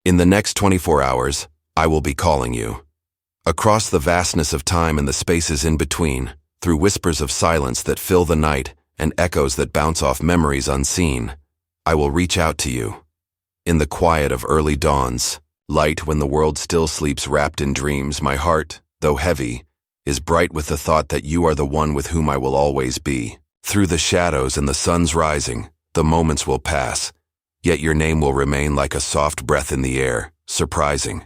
In the next 24 hours, I will be calling you. Across the vastness of time and the spaces in between, through whispers of silence that fill the night and echoes that bounce off memories unseen, I will reach out to you. In the quiet of early dawns, light when the world still sleeps wrapped in dreams, my heart, though heavy, is bright with the thought that you are the one with whom I will always be. Through the shadows and the sun's rising, the moments will pass, yet your name will remain like a soft breath in the air, surprising.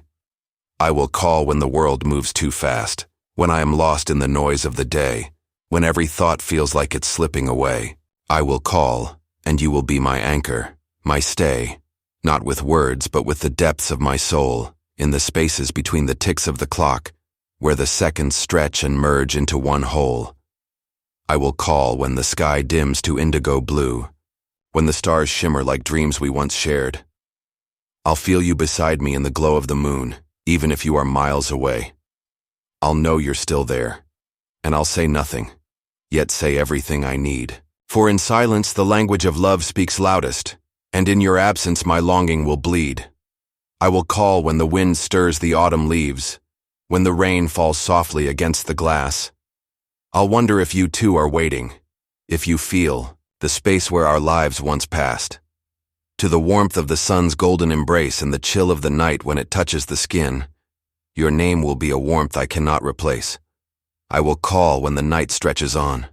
I will call when the world moves too fast, when I am lost in the noise of the day, when every thought feels like it's slipping away. I will call, and you will be my anchor, my stay, not with words but with the depths of my soul, in the spaces between the ticks of the clock, where the seconds stretch and merge into one whole. I will call when the sky dims to indigo blue, when the stars shimmer like dreams we once shared. I'll feel you beside me in the glow of the moon, even if you are miles away. I'll know you're still there, and I'll say nothing, yet say everything I need. For in silence the language of love speaks loudest, and in your absence my longing will bleed. I will call when the wind stirs the autumn leaves, when the rain falls softly against the glass. I'll wonder if you too are waiting, if you feel the space where our lives once passed. To the warmth of the sun's golden embrace and the chill of the night when it touches the skin, your name will be a warmth I cannot replace. I will call when the night stretches on,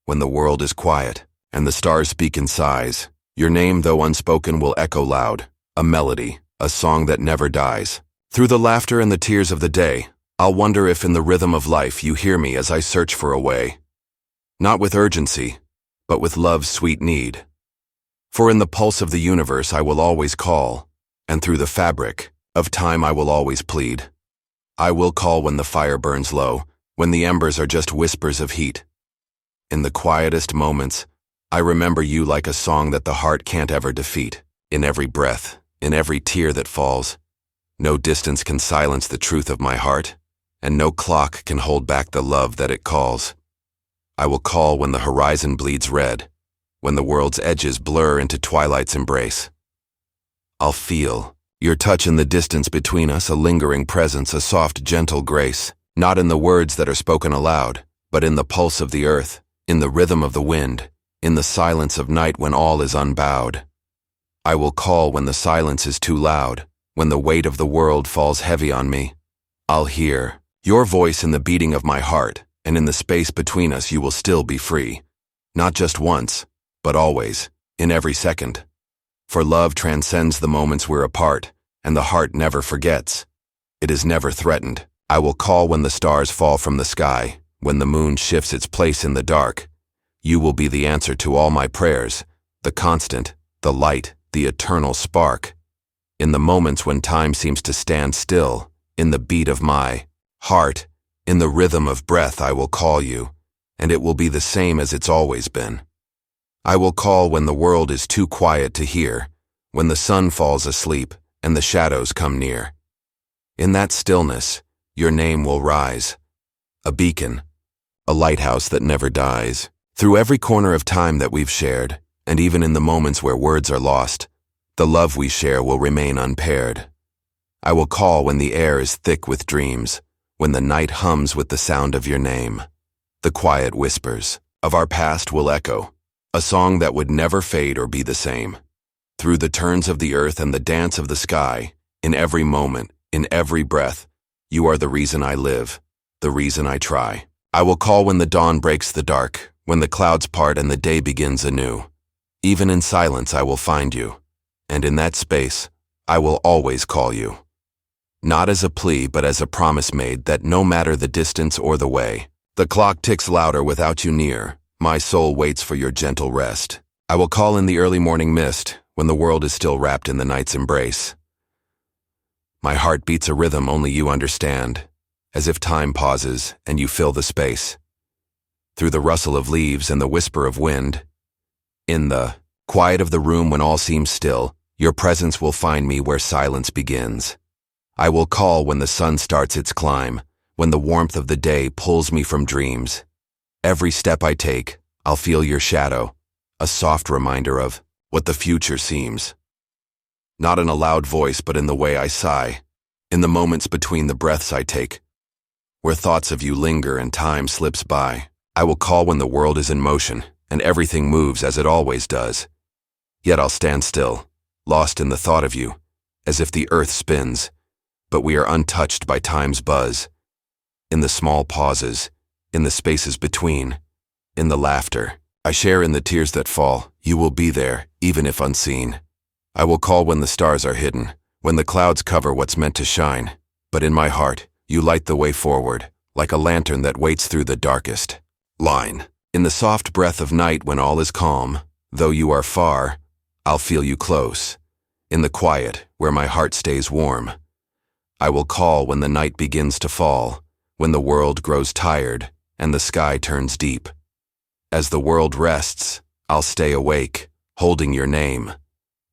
when the world is quiet and the stars speak in sighs. Your name, though unspoken, will echo loud, a melody, a song that never dies. Through the laughter and the tears of the day, I'll wonder if in the rhythm of life you hear me as I search for a way. Not with urgency, but with love's sweet need. For in the pulse of the universe I will always call, and through the fabric of time I will always plead. I will call when the fire burns low, when the embers are just whispers of heat. In the quietest moments, I remember you like a song that the heart can't ever defeat. In every breath, in every tear that falls, no distance can silence the truth of my heart, and no clock can hold back the love that it calls. I will call when the horizon bleeds red, when the world's edges blur into twilight's embrace. I'll feel your touch in the distance between us, a lingering presence, a soft, gentle grace, not in the words that are spoken aloud, but in the pulse of the earth, in the rhythm of the wind, in the silence of night when all is unbowed. I will call when the silence is too loud, when the weight of the world falls heavy on me. I'll hear your voice in the beating of my heart, and in the space between us you will still be free, not just once, but always, in every second. For love transcends the moments we're apart, and the heart never forgets. It is never threatened. I will call when the stars fall from the sky, when the moon shifts its place in the dark. You will be the answer to all my prayers, the constant, the light, the eternal spark. In the moments when time seems to stand still, in the beat of my heart, in the rhythm of breath I will call you, and it will be the same as it's always been. I will call when the world is too quiet to hear, when the sun falls asleep and the shadows come near. In that stillness, your name will rise, a beacon, a lighthouse that never dies. Through every corner of time that we've shared, and even in the moments where words are lost, the love we share will remain unpaired. I will call when the air is thick with dreams, when the night hums with the sound of your name. The quiet whispers of our past will echo, a song that would never fade or be the same. Through the turns of the earth and the dance of the sky, in every moment, in every breath, you are the reason I live, the reason I try. I will call when the dawn breaks the dark, when the clouds part and the day begins anew. Even in silence I will find you, and in that space, I will always call you. Not as a plea, but as a promise made that no matter the distance or the way, the clock ticks louder without you near. My soul waits for your gentle rest. I will call in the early morning mist, when the world is still wrapped in the night's embrace. My heart beats a rhythm only you understand, as if time pauses and you fill the space. Through the rustle of leaves and the whisper of wind, in the quiet of the room when all seems still, your presence will find me where silence begins. I will call when the sun starts its climb, when the warmth of the day pulls me from dreams. Every step I take, I'll feel your shadow, a soft reminder of what the future seems. not in a loud voice but in the way I sigh, in the moments between the breaths I take, where thoughts of you linger and time slips by. I will call when the world is in motion and everything moves as it always does. Yet I'll stand still, lost in the thought of you, as if the earth spins, but we are untouched by time's buzz. In the small pauses, in the spaces between, in the laughter, I share in the tears that fall. You will be there, even if unseen. I will call when the stars are hidden, when the clouds cover what's meant to shine. But in my heart, you light the way forward, like a lantern that waits through the darkest line. In the soft breath of night when all is calm, though you are far, I'll feel you close. In the quiet, where my heart stays warm, I will call when the night begins to fall, when the world grows tired and the sky turns deep. As the world rests, I'll stay awake, holding your name,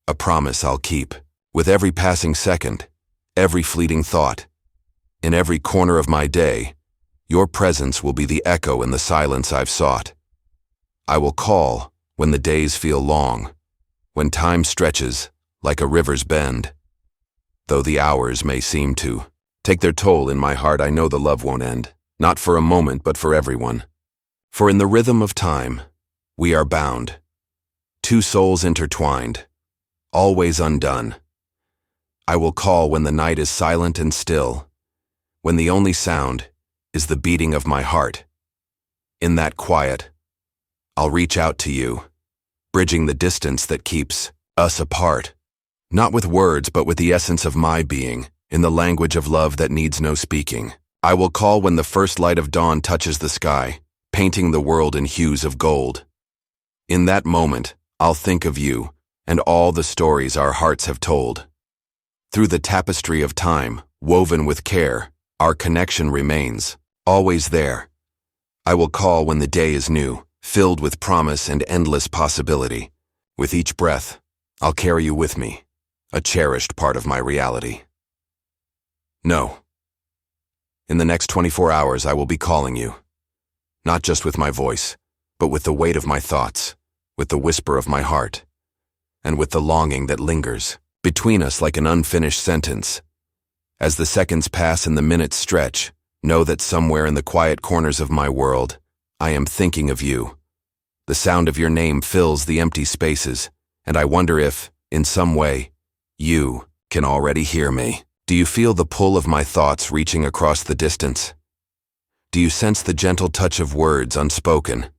a promise I'll keep. With every passing second, every fleeting thought, in every corner of my day, your presence will be the echo in the silence I've sought. I will call when the days feel long, when time stretches like a river's bend. Though the hours may seem to take their toll in my heart, I know the love won't end, not for a moment but for everyone. For in the rhythm of time, we are bound, two souls intertwined, always undone. I will call when the night is silent and still, when the only sound is the beating of my heart. In that quiet, I'll reach out to you, bridging the distance that keeps us apart, not with words but with the essence of my being, in the language of love that needs no speaking. I will call when the first light of dawn touches the sky, painting the world in hues of gold. In that moment, I'll think of you and all the stories our hearts have told. Through the tapestry of time, woven with care, our connection remains, always there. I will call when the day is new, filled with promise and endless possibility. With each breath, I'll carry you with me, a cherished part of my reality. No. In the next 24 hours, I will be calling you. Not just with my voice, but with the weight of my thoughts, with the whisper of my heart, and with the longing that lingers between us like an unfinished sentence. As the seconds pass and the minutes stretch, know that somewhere in the quiet corners of my world, I am thinking of you. The sound of your name fills the empty spaces, and I wonder if, in some way, you can already hear me. Do you feel the pull of my thoughts reaching across the distance? Do you sense the gentle touch of words unspoken,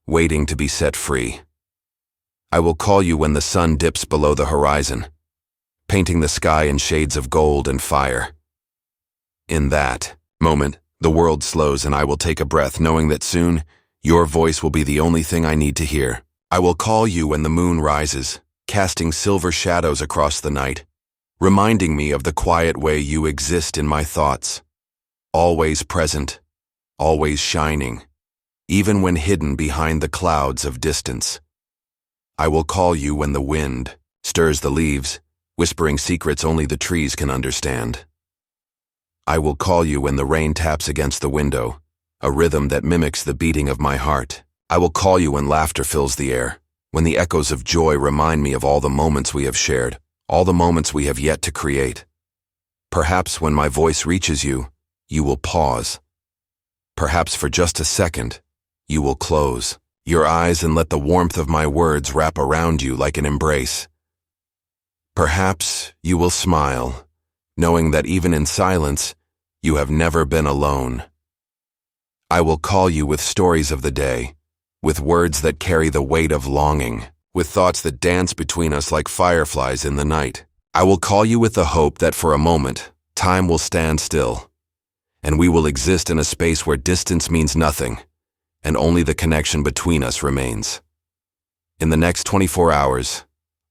waiting to be set free? I will call you when the sun dips below the horizon, painting the sky in shades of gold and fire. In that moment, the world slows and I will take a breath, knowing that soon, your voice will be the only thing I need to hear. I will call you when the moon rises, casting silver shadows across the night, reminding me of the quiet way you exist in my thoughts, always present, always shining, even when hidden behind the clouds of distance. I will call you when the wind stirs the leaves, whispering secrets only the trees can understand. I will call you when the rain taps against the window, a rhythm that mimics the beating of my heart. I will call you when laughter fills the air, when the echoes of joy remind me of all the moments we have shared, all the moments we have yet to create. Perhaps when my voice reaches you, you will pause. Perhaps for just a second, you will close your eyes and let the warmth of my words wrap around you like an embrace. Perhaps you will smile, knowing that even in silence, you have never been alone. I will call you with stories of the day, with words that carry the weight of longing, with thoughts that dance between us like fireflies in the night. I will call you with the hope that for a moment, time will stand still, and we will exist in a space where distance means nothing, and only the connection between us remains. In the next 24 hours,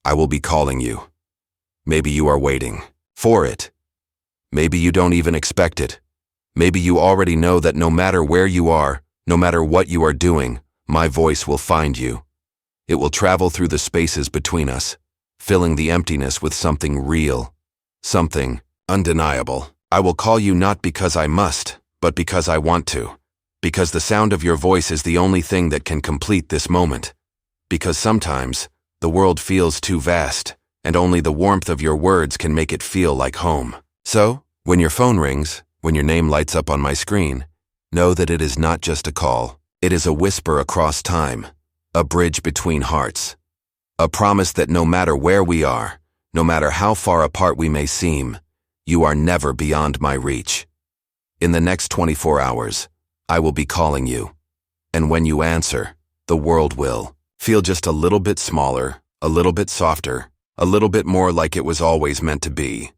I will be calling you. Maybe you are waiting for it. Maybe you don't even expect it. Maybe you already know that no matter where you are, no matter what you are doing, my voice will find you. It will travel through the spaces between us, filling the emptiness with something real, something undeniable. I will call you not because I must, but because I want to. Because the sound of your voice is the only thing that can complete this moment. Because sometimes, the world feels too vast, and only the warmth of your words can make it feel like home. So, when your phone rings, when your name lights up on my screen, know that it is not just a call. It is a whisper across time, a bridge between hearts, a promise that no matter where we are, no matter how far apart we may seem, you are never beyond my reach. In the next 24 hours, I will be calling you. And when you answer, the world will feel just a little bit smaller, a little bit softer, a little bit more like it was always meant to be.